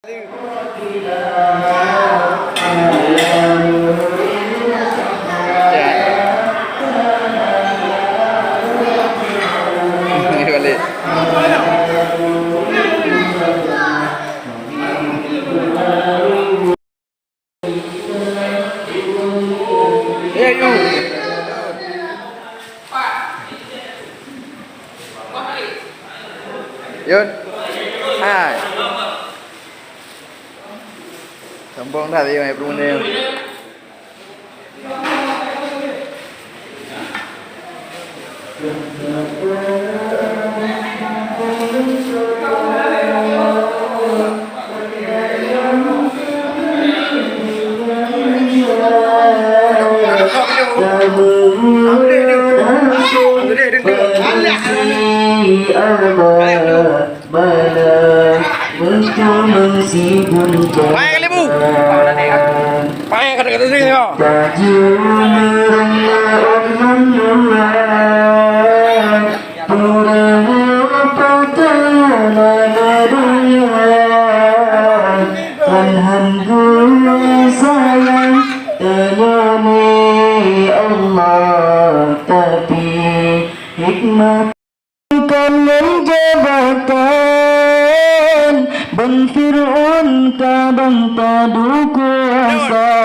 Ini balik. Ya yuk. Yun. Hai. Sombong dah tadi mai perunding. Pakai kali bu. Pakai kata-kata sini kok. Alhamdulillah sayang ternyata Allah tapi hikmat jabatan Ben Fir'aun kadang tadu kuasa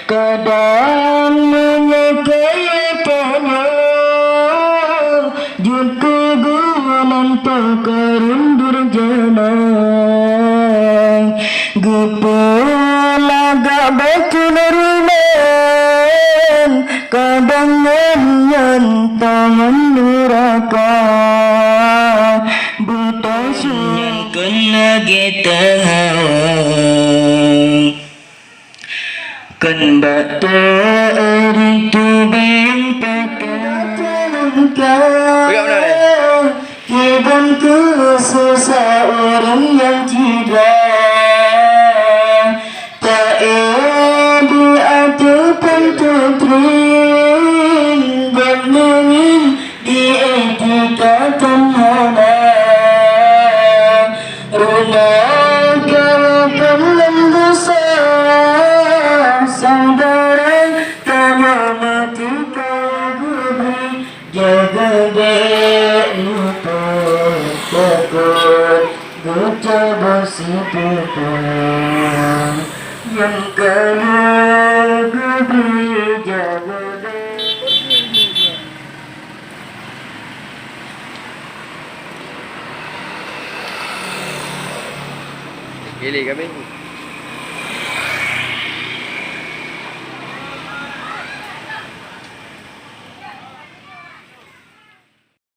kadang menyekaikannya jud kegunan takarun durjana gepelaga bacunarunan kadang nyanyian tangan neraka betasunyan kena kita kan bata itu bing pakaikan kiban kesusah orang yang tidak tak ada ataupun tutring berlengin di etikatan mana rumah kalakan lembusah saudara tanah mati kagubri jaga dek lutut takut guca basi tutut yang kena gubri jaga dek. Gili kami.